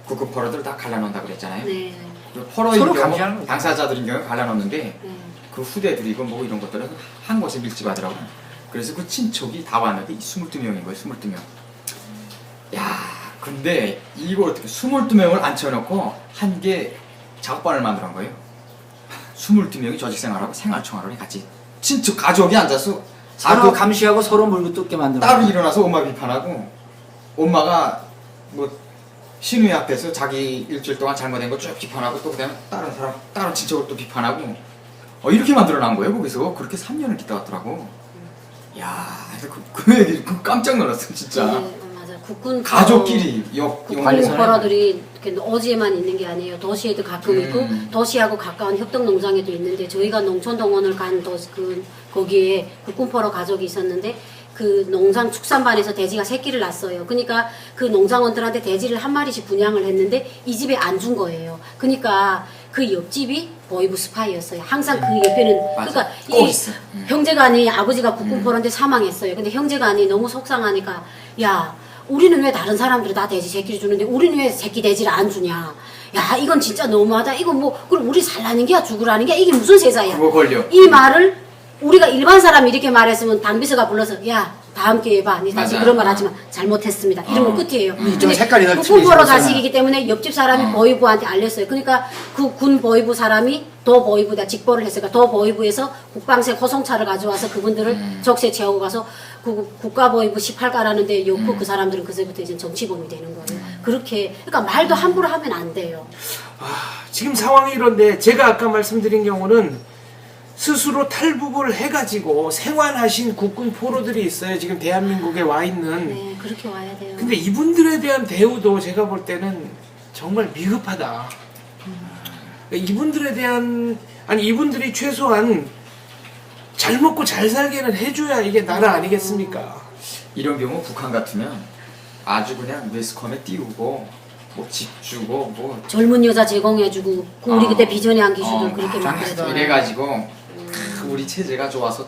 국군 포로들 다 갈라놓는다 그랬잖아요. 네. 포로인 서로 경우 감시하는 거죠. 당사자들인 경우 갈라놓는데 네. 그 후대들이고 뭐 이런 것들은 한 곳에 밀집하더라고요. 그래서 그 친척이 다 왔는데 22명인 거예요. 22명. 야, 근데 이거 어떻게 22명을 앉혀놓고 한 개 작업반을 만들어 거예요. 22명이 조직생활하고 생활총활을 같이 친척 가족이 앉아서 서로 감시하고 서로 물고 뜯게 만드는 따로 일어나서 엄마 비판하고 엄마가 뭐 신우이 앞에서 자기 일주일 동안 잘못된 거 쭉 비판하고 또 그다음에 다른 사람 다른 친척을 또 비판하고 이렇게 만들어 놓은 거예요. 거기서 그렇게 3년을 있다 왔더라고. 야, 그 얘기 깜짝 놀랐어 진짜. 네, 맞아. 국군 가족끼리 국군 포로들이 이렇게 오지에만 있는 게 아니에요. 도시에도 가끔 있고 도시하고 가까운 협동농장에도 있는데 저희가 농촌동원을 간 거기에 국군 포로 가족이 있었는데 그 농장 축산반에서 돼지가 새끼를 낳았어요. 그러니까 그 농장원들한테 돼지를 한 마리씩 분양을 했는데 이 집에 안 준 거예요. 그러니까 그 옆집이 보이브 스파이였어요. 항상 그 옆에는 맞아. 그러니까 꼭 이 있어. 형제간이 아버지가 국군 포로인데 사망했어요. 근데 형제간이 너무 속상하니까 야 우리는 왜 다른 사람들이 다 돼지 새끼를 주는데 우리는 왜 새끼 돼지를 안 주냐. 야 이건 진짜 너무하다. 이건 뭐 그럼 우리 살라는 게야 죽으라는 게 이게 무슨 세상이야. 그거 걸려. 이 말을 우리가 일반 사람이 이렇게 말했으면 당비서가 불러서 야 다음 기회에 봐. 니 다시 맞아. 그런 말 하지만 잘못했습니다. 이러면 끝이에요. 좀 색깔이 다 국군 포로 칠해지잖아요. 자식이기 때문에 옆집 사람이 보위부한테 알렸어요. 그러니까 그 군 보위부 사람이 더 보위부다 직보를 했으니까 더 보위부에서 국방색 호송차를 가져와서 그분들을 적세 채우고 가서 그 국가보위부 18가라는 데 엮고 그 사람들은 그제부터 이제 정치범이 되는 거예요. 그렇게 그러니까 말도 함부로 하면 안 돼요. 지금 상황이 이런데 제가 아까 말씀드린 경우는 스스로 탈북을 해가지고 생활하신 국군 포로들이 있어요. 지금 대한민국에 와 있는. 네, 그렇게 와야 돼요. 근데 이분들에 대한 대우도 제가 볼 때는 정말 미흡하다. 그러니까 이분들에 대한 이분들이 최소한 잘 먹고 잘 살게는 해줘야 이게 나라 아니겠습니까? 이런 경우 북한 같으면 아주 그냥 매스컴에 띄우고 뭐 집 주고 뭐 젊은 여자 제공해주고 우리 그때 비전의 기수들 그렇게 막 막 그랬잖아요. 이래가지고 우리 체제가 좋아서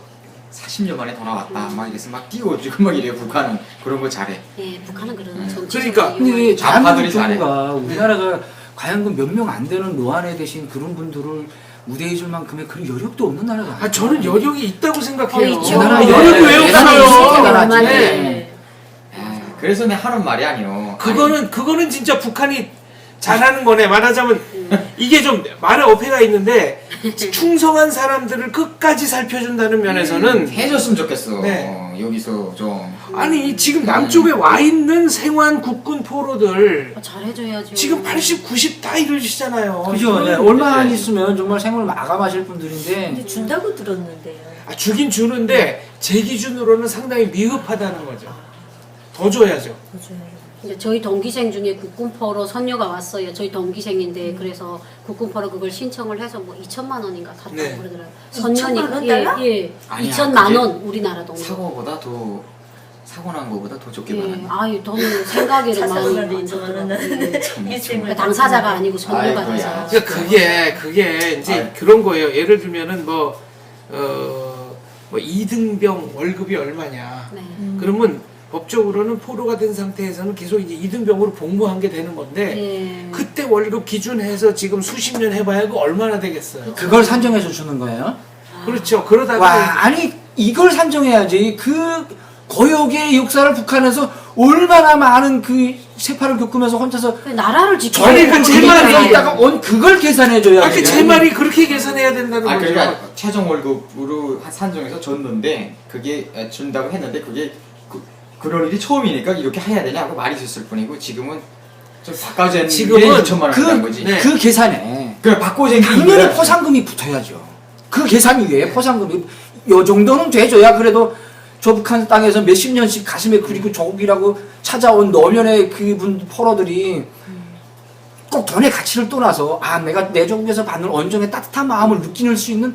40년 만에 돌아왔다 막 이래서 막 띄워주고 막 이래요. 북한은 그런 거 잘해. 네, 북한은 그런 정치적으로 그러니까 근데 좌파들이 대한민국 정부가 우리나라가 과연 그 몇 명 안 되는 노안에 대신 그런 분들을 우대해 줄 만큼의 그런 여력도 없는 나라가 아니에요. 저는 여력이 있다고 생각해요. 있죠. 대단하죠. 여력이 왜 대단하죠. 없어요? 대단하지. 네. 그래서 내가 하는 말이 아니요. 그거는 진짜 북한이 잘하는 거네. 말하자면 이게 좀 말에 어폐가 있는데 충성한 사람들을 끝까지 살펴준다는 면에서는 해줬으면 좋겠어. 네. 여기서 좀 아니 지금 남쪽에 와 있는 생환 국군 포로들 잘해줘야죠. 지금 80, 90 다 이러시잖아요. 그죠? 네. 얼마 안 있으면 정말 생을 마감하실 분들인데 근데 준다고 들었는데요. 주긴 주는데 제 기준으로는 상당히 미흡하다는 거죠. 더 줘야죠. 더 줘야죠. 이제 저희 동기생 중에 국군포로 선녀가 왔어요. 저희 동기생인데 그래서 국군포로 그걸 신청을 해서 뭐 2천만 원인가 탔다고 네. 그러더라고요. 2천만 원 예, 달러? 예. 아니야, 2천만 그게 원 우리나라 돈. 사고보다 더 사고 난 거보다 더 적게 예, 받았네. 아유 저는 생각에는 사사건날도 많이 인정하는 받더라고요. 일생을 당사자가 아니고 선물가 아이고야. 돼서. 그러니까 그게 이제 아유. 그런 거예요. 예를 들면은 뭐 이등병 월급이 얼마냐. 네. 그러면 법적으로는 포로가 된 상태에서는 계속 이제 이등병으로 복무한 게 되는 건데 예. 그때 월급 기준해서 지금 수십 년 해봐야 그 얼마나 되겠어요. 그걸 산정해서 주는 거예요? 그렇죠. 그러다가 와, 아니 이걸 산정해야지. 그 고역의 역사를 북한에서 얼마나 많은 그 세파를 겪으면서 혼자서 그 나라를 지키고 아니, 그 제 말이 있다가 온 그걸 계산해줘야 돼. 제 말이 그렇게 계산해야 된다는 아 거죠. 그러니까 최종 월급으로 산정해서 줬는데 그게 준다고 했는데 그게 그럴 일이 처음이니까 이렇게 해야 되냐고 말이 있었을 뿐이고 지금은 좀 바꿔준 지금은 게 2천만 원이라는 거지. 네. 그 계산에 그 바꿔준 게 당연히 이거야. 포상금이 붙어야죠. 그 계산 위에 포상금이 요 정도는 돼줘야 그래도 저 북한 땅에서 몇십 년씩 가슴에 그리고 조국이라고 찾아온 노련의 그분 포로들이 꼭 돈의 가치를 떠나서 아 내가 내 조국에서 받는 온정의 따뜻한 마음을 느낄 수 있는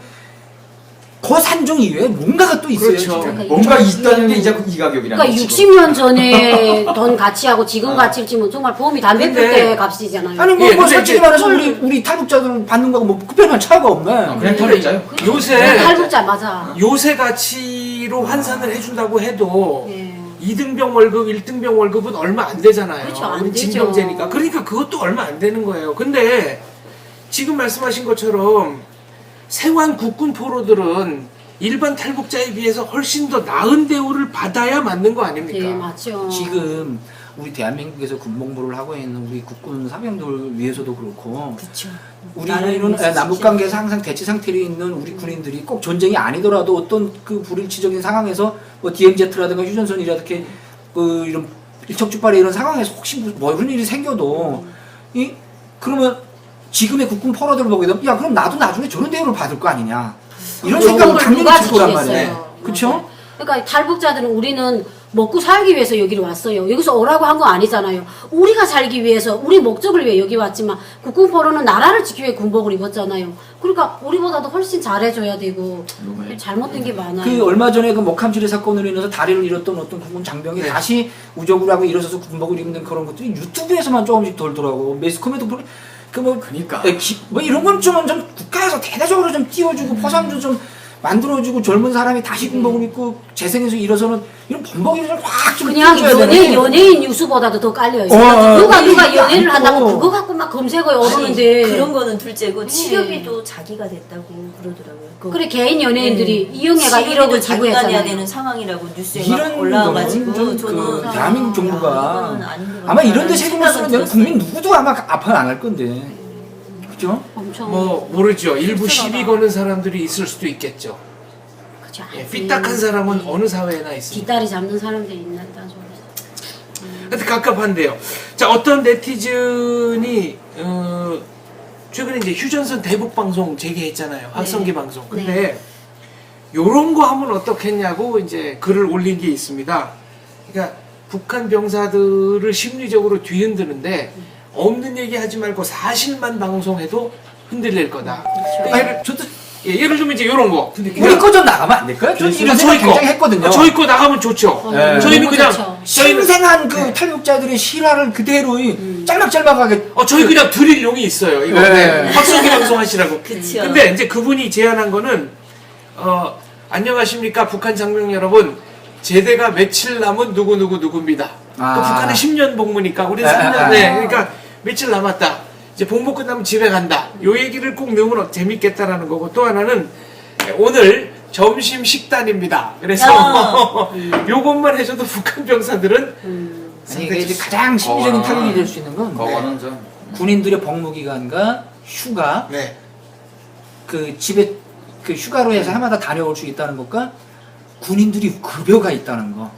그 산정 이외에 뭔가가 또 있어요. 그렇죠. 진짜. 뭔가 있다는 게 이제 이 가격이라는 그러니까 거지. 60년 전에 돈 가치하고 지금 가치를 치면 정말 보험이 담배 필 근데- 때 값이잖아요. 아니 뭐, 예, 뭐 근데 솔직히 이제 말해서 우리 탈북자들은 받는 거하고 뭐 특별한 차이가 없네. 그냥 탈북자요. 요새 탈북자 맞아. 요새 가치로 환산을 해준다고 해도 예. 2등병 월급, 1등병 월급은 얼마 안 되잖아요. 그렇죠, 안 우리 되죠. 진병제니까. 그러니까 그것도 얼마 안 되는 거예요. 근데 지금 말씀하신 것처럼 생환 국군 포로들은 일반 탈북자에 비해서 훨씬 더 나은 대우를 받아야 맞는 거 아닙니까? 네, 맞죠. 지금 우리 대한민국에서 군복무를 하고 있는 우리 국군 사병들 위해서도 그렇고 그렇죠. 우리는 남북 관계에서 항상 대치 상태로 있는 우리 군인들이 꼭 전쟁이 아니더라도 어떤 그 불일치적인 상황에서 뭐 DMZ라든가 휴전선이라든가 그 이런 일촉즉발의 이런 상황에서 혹시 뭐 이런 일이 생겨도 이 그러면 지금의 국군 포로들을 보게 되면 야 그럼 나도 나중에 저런 대우를 받을 거 아니냐 이런 생각은 그걸 당연히 누가 들 거란 지키겠어요. 말이에요. 그렇죠? 그러니까 탈북자들은 우리는 먹고 살기 위해서 여기로 왔어요. 여기서 오라고 한 거 아니잖아요. 우리가 살기 위해서 우리 목적을 위해 여기 왔지만 국군포로는 나라를 지키기 위해 군복을 입었잖아요. 그러니까 우리보다도 훨씬 잘해줘야 되고 잘못된 게 많아요. 그 얼마 전에 그 목함지뢰 사건으로 인해서 다리를 잃었던 어떤 국군 장병이 네. 다시 우적을 하고 일어서서 군복을 입는 그런 것들이 유튜브에서만 조금씩 돌더라고. 매스컴에도 그뭐 그러니까. 뭐 이런 건 좀 국가에서 대대적으로 좀 띄워주고 포상도 좀 만들어주고 젊은 사람이 다시 군복을 입고 재생해서 일어서는 이런 번복이를 확좀 그냥 연예인 뉴스보다도 더 깔려요. 누가 연애를 한다고 그거 갖고 막 검색어에 오르는데 그런 거는 둘째고 치료비도 자기가 됐다고 그러더라고요. 그래 개인 연예인들이 이영애가 1억을 자기가 내야 되는 지불했잖아요. 상황이라고 뉴스에 막 이런 올라와가지고 거는 저는 그 대한민국 정부가 이건 아닌 것 아마 이런 데 같다라는 세금을 쓰면 생각은 국민 누구도 아마 아파 안 할 건데 그죠? 엄청 뭐 모르죠. 일부 시비 거는 사람들이 있을 수도 있겠죠. 그렇죠. 예, 삐딱한 사람은 어느 사회에나 있습니다. 뒷다리 잡는 사람들이 있는다 좀. 하여튼 갑갑한데요. 자, 어떤 네티즌이 최근에 이제 휴전선 대북 방송 재개했잖아요. 확성기 방송. 근데 요런 거 하면 어떻겠냐고 이제 글을 올린 게 있습니다. 그러니까 북한 병사들을 심리적으로 뒤흔드는데 없는 얘기 하지 말고 사실만 방송해도 흔들릴 거다. 그러니까 예를 들면 이제 요런 거. 우리 거 좀 나가면 안 될까요? 전 이런 생각 굉장히 했거든요. 저희 거 나가면 좋죠. 네. 저희는 너무 그냥 좋죠. 생생한 그 탈북자들의 실화를 그대로 짤막짤막하게 저희 그냥 드릴 용이 있어요. 이거 네. 확성기 방송 하시라고. 그쵸. 근데 이제 그분이 제안한 거는 안녕하십니까 북한 장병 여러분. 제대가 며칠 남은 누구입니다. 아. 그 북한은 10년 복무니까 우리 3년 네. 그러니까 며칠 남았다. 이제 복무 끝나면 집에 간다. 요 얘기를 꼭 넣으면 재밌겠다라는 거고 또 하나는 오늘 점심 식단입니다. 그래서 요것만 해줘도 북한 병사들은 아니 이게 이제 가장 심리적인 타격이 될 수 있는 건 그거는 좀 군인들의 복무 기간과 휴가 네. 그 집에 그 휴가로 해서 해마다 다녀올 수 있다는 것과 군인들이 급여가 있다는 거.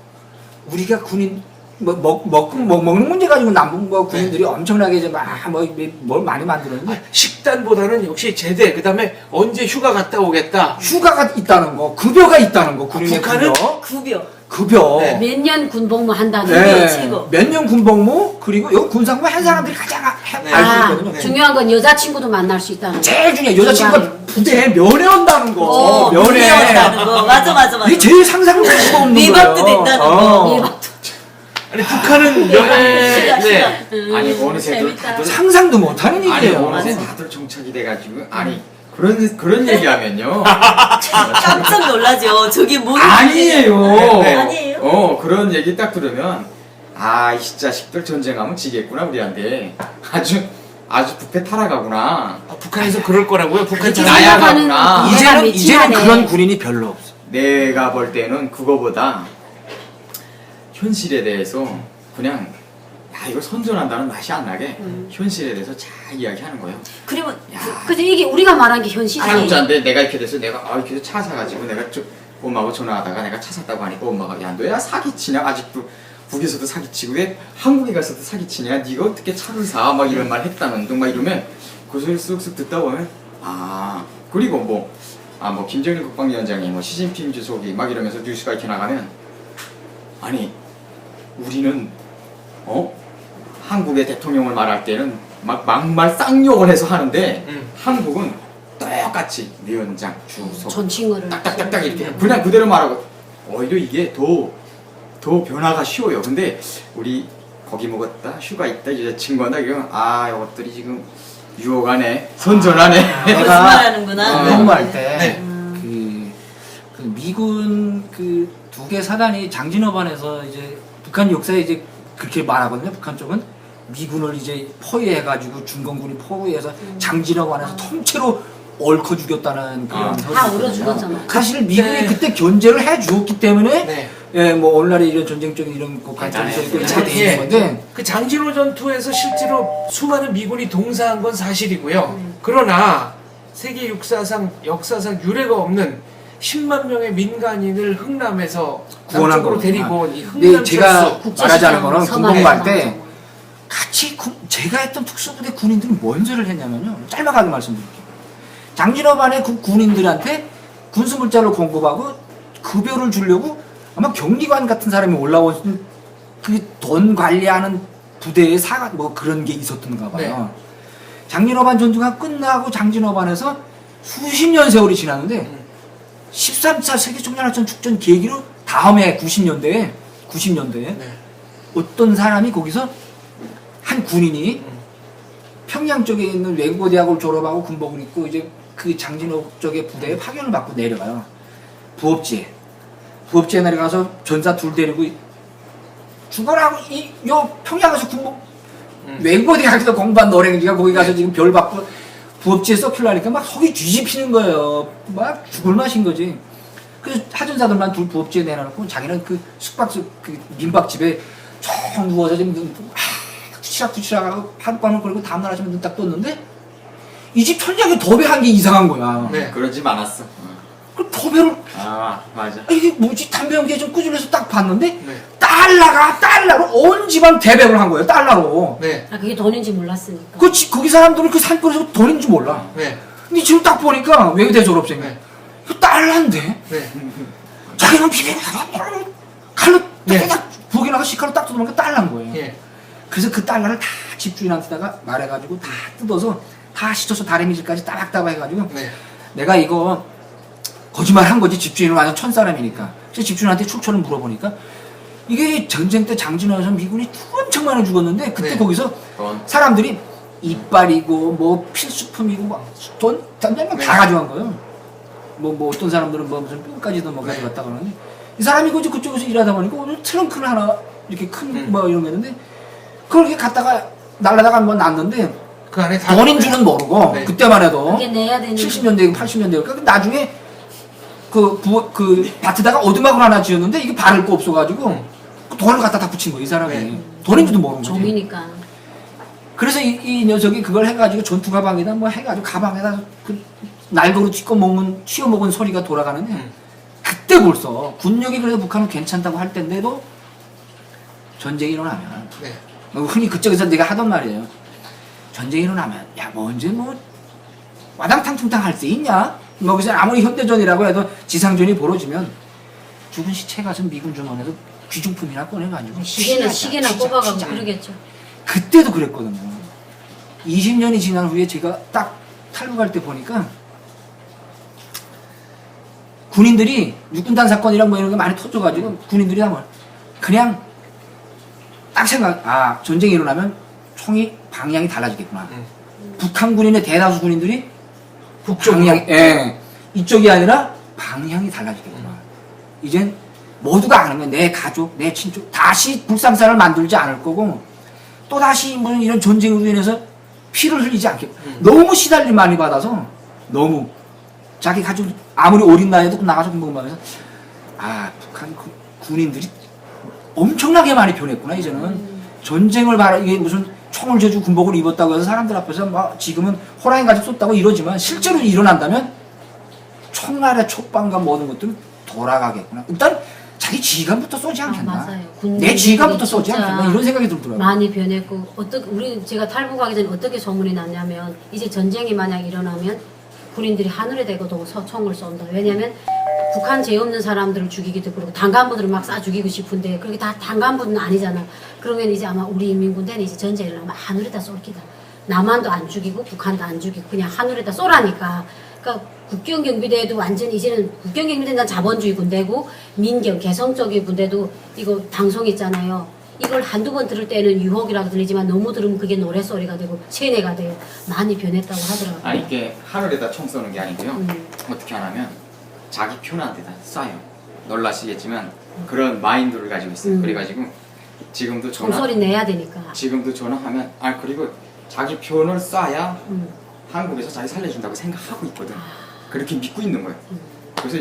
우리가 군인 먹는 문제 가지고 남북과 군인들이 엄청나게 이제 뭘 많이 만들었는데 식단보다는 역시 제대 그다음에 언제 휴가 갔다 오겠다. 휴가가 있다는 거, 급여가 있다는 거, 군인의 북한은 급여. 급여. 급여. 네. 몇 년 군복무 한다는 네. 게. 최고. 몇 년 군복무 그리고 여기 군상무 한 사람들이 가장 네. 알수 아, 있거든요. 중요한 건 여자친구도 만날 수 있다는 거. 제일 중요해. 여자친구가 부대에 면회한다는 거. 면회한다는 거. 맞아. 이게 제일 상상할 수가 없는 거예요. 미박도 된다는 거. 예박도. 아니 북한은 면회 네. 아니 어느새도 재밌다. 다들 상상도 못하는 아니 얘기예요. 어느새 다들 정착이 돼가지고 아니 그런 얘기하면요 깜짝 놀라죠. 저게 뭐지? 아니에요. 네. 아니에요? 그런 얘기 딱 들으면 이 자식들 전쟁하면 지겠구나 우리한테 아주 부패 타락하구나. 북한에서 그럴 거라고요. 북한 그렇게 나야 생각하는 가구나. 부대가 이제는 맺히나네. 그런 군인이 별로 없어. 내가 볼 때는 그거보다 현실에 대해서 그냥 이거 선전한다는 맛이 안 나게 현실에 대해서 잘 이야기하는 거예요. 그러면 그래서 이게 우리가 말한 게 현실이지. 한국자인데 내가 이렇게 돼서 내가 이렇게 해서 차 사가지고 내가 엄마하고 전화하다가 내가 차 샀다고 하니까 엄마가 야 너야 사기치냐 아직도 북에서도 사기치고 왜 한국에 가서도 사기치냐 네가 어떻게 차를 사 막 이런 말 했다는 둥 막 이러면 그 소리 쓱쓱 듣다 보면 그리고 뭐 김정일 국방위원장이 뭐 시진핑 주석이 막 이러면서 뉴스가 이렇게 나가면 아니 우리는 한국의 대통령을 말할 때는 막 막말 쌍욕을 해서 하는데 한국은 똑같이 위원장 주석 존칭어를. 딱딱딱딱 이렇게 그냥 그대로 말하고 오히려 이게 더 변화가 쉬워요. 근데 우리 고기 먹었다 휴가 있다 여자친구한다 이러면 이것들이 지금 유혹하네 선전하네. 거짓말하는구나. 근무할 때 네. 그 미군 그 두 개 사단이 장진업안에서 이제 북한 역사에 이제 그렇게 말하거든요. 북한 쪽은 미군을 이제 포위해가지고 중공군이 포위해서 장진업안에서 통째로 얽어 죽였다는 그런 다 설이 얼어 있거든요. 죽었잖아. 사실 미군이 네. 그때 견제를 해주었기 때문에 네. 예, 뭐 오늘날의 이런 전쟁적인 이런 관점에서 네. 이렇게 돼 있는 예. 건데 그 장진호 전투에서 실제로 수많은 미군이 동사한 건 사실이고요. 그러나 세계 역사상 유례가 없는 10만 명의 민간인을 흥남에서 구원한 남쪽으로 거구나. 데리고 온 이 네, 흥남 제가 철수. 말하자는 거는 국제시장 군복무할 때 서만에서 같이 제가 했던 특수부대 군인들이 뭔 소리를 했냐면요. 짤막하게 말씀드릴게요. 장진업안에 그 군인들한테 군수물자를 공급하고 급여를 주려고 아마 경리관 같은 사람이 올라온 그 돈 관리하는 부대의 뭐 그런 게 있었던가 봐요. 장진업안 전투가 끝나고 장진업안에서 수십 년 세월이 지났는데 13차 세계총연합전 축전 계기로 다음해 90년대에 네. 어떤 사람이 거기서 한 군인이 평양 쪽에 있는 외국어 대학을 졸업하고 군복을 입고 이제 그 장진호 쪽의 부대에 파견을 받고 내려가요. 부업지에 내려가서 전사 둘 데리고 죽어라고 요 평양에서 군복 외국어 대학에서 공부한 노랭이가 거기 가서 지금 별 받고 부업지에 썩히려니까 막 속이 뒤집히는 거예요. 막 죽을 맛인 거지. 그래서 하전사들만 둘 부업지에 내놔놓고 자기는 그 그 민박집에 쭉 누워서 지금 투치락하고 하룻밤을 걸고 다음날 아침에 눈 딱 떴는데 이 집 천장에 도배한 게 이상한 거야. 네. 그러지 않았어. 그 도배를 맞아. 이게 뭐지 담배 연기에 좀 꾸준해서 딱 봤는데 네. 달러로 온 집안 대백을 한 거예요. 달러로. 네. 그게 돈인지 몰랐으니까. 거기 사람들은 그 산골에서 돈인지 몰라. 네. 근데 지금 딱 보니까 외국대 졸업생이 네. 이거 달러인데 네. 자기는 비비고 칼로 네. 딱 부엌에다가 시칼로 딱 뜯어보니까 달러인 거예요. 예. 그래서 그 달러를 다 집주인한테다가 말해가지고 다 뜯어서 다 씻어서 다리미질까지 따박따박 해가지고 네. 내가 이거 거짓말 한 거지. 집주인은 완전 천사람이니까. 그래서 집주인한테 출처를 물어보니까 이게 전쟁 때 장진호에서 미군이 엄청 많이 죽었는데 그때 네. 거기서 사람들이 이빨이고 뭐 필수품이고 뭐돈 담배는 네. 다 가져간 거예요. 뭐 어떤 사람들은 뭐 무슨 뼈까지도 뭐 가져갔다 그러는데 이 사람이 그쪽에서 일하다 보니까 오늘 트렁크를 하나 이렇게 큰 뭐 이런 게 있는데 그걸 이렇게 갖다가 날라다가 한번 놨는데 그 안에 다 돈인 줄은 모르고 네. 그때만 해도 그게 내야 되는 70년대 80년대 그러니까 나중에 그 밭에다가 오두막을 하나 지었는데 이게 바를 거 없어가지고 그 돈을 갖다 다 붙인 거예요 이 사람이. 네. 돈인 줄도 모르는 거지. 종이니까. 그래서 이 녀석이 그걸 해가지고 전투 가방에다 뭐 해가지고 가방에다 그 날개로 튀어 먹은 소리가 돌아가는데 그때 벌써 군력이 그래도 북한은 괜찮다고 할 텐데도 전쟁이 일어나면 네. 흔히 그쪽에서 내가 하던 말이에요. 전쟁이 일어나면 야 뭐 언제 뭐 와당탕 퉁탕 할 수 있냐? 뭐 그래서 아무리 현대전이라고 해도 지상전이 벌어지면 죽은 시체 가서 미군 주머니에서 귀중품이나 꺼내가지고 시계나 진짜, 뽑아가고 진짜. 그러겠죠. 그때도 그랬거든요. 20년이 지난 후에 제가 딱 탈북할 때 보니까 군인들이 육군단 사건이랑 뭐 이런 게 많이 터져가지고 군인들이 그냥 딱 생각, 전쟁이 일어나면 총이 방향이 달라지겠구나. 북한 군인의 대다수 군인들이 북쪽으로. 방향이, 이쪽이 아니라 방향이 달라지겠구나. 이젠 모두가 아는 거야. 내 가족, 내 친족 다시 불상사를 만들지 않을 거고 또 다시 무슨 이런 전쟁으로 인해서 피를 흘리지 않겠고 너무 시달림 많이 받아서 너무 자기 가족 아무리 어린 나이에도 나가서 공부하면서 북한 군인들이 엄청나게 많이 변했구나. 이제는 전쟁을 이게 무슨 총을 져주고 군복을 입었다고 해서 사람들 앞에서 막 지금은 호랑이 가지고 쏟다고 이러지만 실제로 일어난다면 총알의 촉방과 모든 것들은 돌아가겠구나. 일단 자기 지휘관부터 쏘지 않겠나. 맞아요. 내 지휘관부터 쏘지 진짜 않겠나. 이런 생각이 들더라고요. 많이 변했고 제가 탈북하기 전에 어떻게 소문이 났냐면 이제 전쟁이 만약 일어나면 군인들이 하늘에 대고도 총을 쏜다. 왜냐면 북한 죄 없는 사람들을 죽이기도 그렇고 단간부들을 막 쏴 죽이고 싶은데 그렇게 다 단간부는 아니잖아. 그러면 이제 아마 우리 인민군대는 이제 전쟁을 하면 하늘에다 쏠 기다. 남한도 안 죽이고 북한도 안 죽이고 그냥 하늘에다 쏘라니까. 그러니까 국경경비대도 완전히 이제는 국경경비대는 자본주의 군대고 민경 개성적인 군대도 이거 방송 있잖아요. 이걸 한두 번 들을 때는 유혹이라고 들리지만 너무 들으면 그게 노래소리가 되고 세뇌가 돼요. 많이 변했다고 하더라고요. 아니 이게 하늘에다 총 쏘는 게 아니고요. 어떻게 하냐면 자기 표난데다 쏴요. 놀라시겠지만 그런 마인드를 가지고 있어요. 그래가지고 지금도 총소리 내야 되니까. 지금도 전화하면 그리고 자기 표현을 쏴야 한국에서 자기 살려준다고 생각하고 있거든. 그렇게 믿고 있는 거예요. 그래서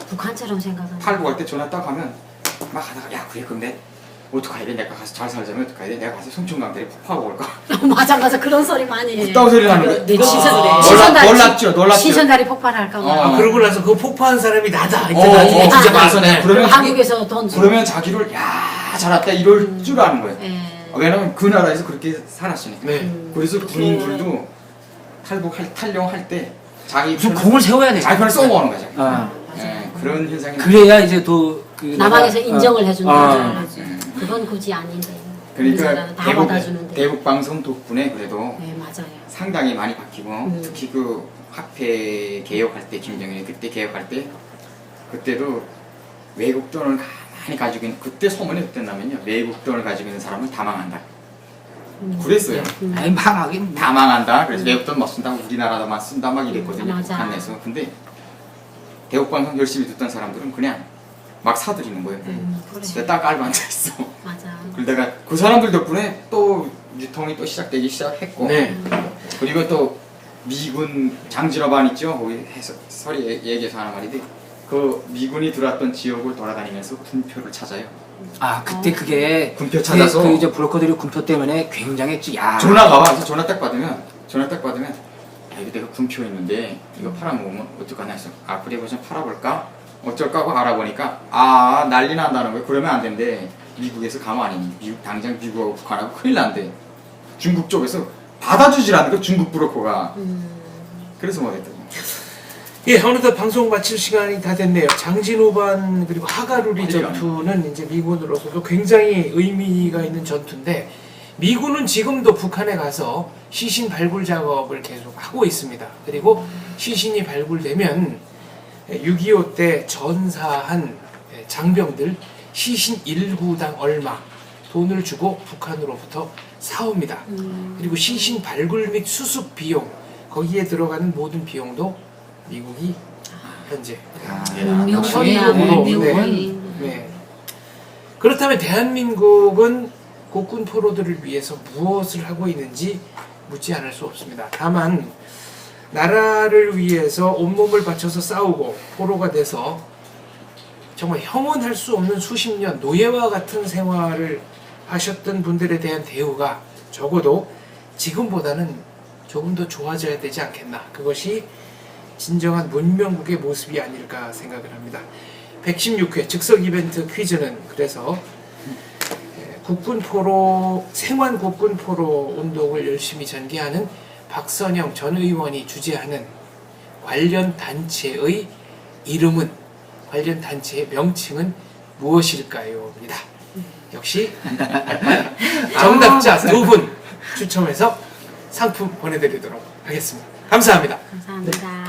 북한처럼 생각하는. 탈북할 때 전화 딱 하면 막 하다가 야 그래 근데 어떡해야 돼? 내가 가서 잘 살자면 어떡해야 돼? 내가 가서 성충강대에 폭파하고 올까? 맞아 그런 소리 많이 해. 그딴 소리 나는 거야. 내 놀랐죠. 시선다리 폭발할까 봐. 그러고 나서 그 폭파한 사람이 나다. 이제 나중에 진짜 말서네. 그러면 한국에서 돈 주고. 그러면 자기를 야 잘했다 이럴 줄 아는 거예요. 왜냐면 그 나라에서 그렇게 살았으니까. 네. 그래서 군인들도 탈영할 때 자기 무슨 공을 세워야 돼. 자기 편을 써먹는 거죠. 그런 현상이. 그래야 이제 또 남한에서 인정을 해준다. 네. 그건 굳이 아닌데. 그러니까 다 받아주는데. 대북 방송 덕분에 그래도 네 맞아요. 상당히 많이 바뀌고 특히 그 화폐 개혁할 때 김정일이 그때 개혁할 때 그때도 외국 돈을 가만히 가지고 있는 그때 소문이 어땠냐면요. 외국 돈을 가지고 있는 사람은 다 망한다. 그랬어요. 아니 망하긴 다 망한다. 그래서 외국 돈 못 쓴다. 우리나라만 쓴다 막 이랬거든요. 맞아. 북한 내에서. 근데 대북 방송 열심히 듣던 사람들은 그냥 막 사들이는 거예요. 그래. 내가 딱 깔고 앉아 있어. 맞아. 그러다가 그 사람들 덕분에 또 유통이 또 시작되기 시작했고 네. 그리고 또 미군 장진호반 있죠? 거기 설이 얘기해서 하는 말인데 그 미군이 들어왔던 지역을 돌아다니면서 군표를 찾아요. 그때 그게 군표 찾아서 그 이제 브로커들이 군표 때문에 굉장했지. 전화가 와. 그래서 전화 딱 받으면 야 이거 내가 군표 있는데 이거 팔아먹으면 어떡하냐 해서 그래 그거 좀 팔아볼까? 어쩔까 하고 알아보니까 난리 난다는 거예요. 그러면 안 된대. 미국에서 가만히 당장 미국하고 북한하고 큰일 난대. 중국 쪽에서 받아주질 않는 거 중국 브로커가. 그래서 뭐랬더니 예, 어느덧 방송 마칠 시간이 다 됐네요. 장진호반 그리고 하가루리 전투는 이제 미군으로서도 굉장히 의미가 있는 전투인데 미군은 지금도 북한에 가서 시신 발굴 작업을 계속 하고 있습니다. 그리고 시신이 발굴되면 6.25 때 전사한 장병들 시신 1구당 얼마 돈을 주고 북한으로부터 사옵니다. 그리고 시신 발굴 및 수습 비용 거기에 들어가는 모든 비용도 미국이 현재 미국이. 네. 그렇다면 대한민국은 국군 포로들을 위해서 무엇을 하고 있는지 묻지 않을 수 없습니다. 다만 나라를 위해서 온몸을 바쳐서 싸우고 포로가 돼서 정말 형언할 수 없는 수십 년 노예와 같은 생활을 하셨던 분들에 대한 대우가 적어도 지금보다는 조금 더 좋아져야 되지 않겠나. 그것이 진정한 문명국의 모습이 아닐까 생각을 합니다. 116회 즉석 이벤트 퀴즈는 그래서 국군 포로 생환 국군 포로 운동을 열심히 전개하는 박선영 전 의원이 주재하는 관련 단체의 이름은 관련 단체의 명칭은 무엇일까요?입니다. 역시 정답자 두 분 추첨해서 상품 보내드리도록 하겠습니다. 감사합니다. 감사합니다.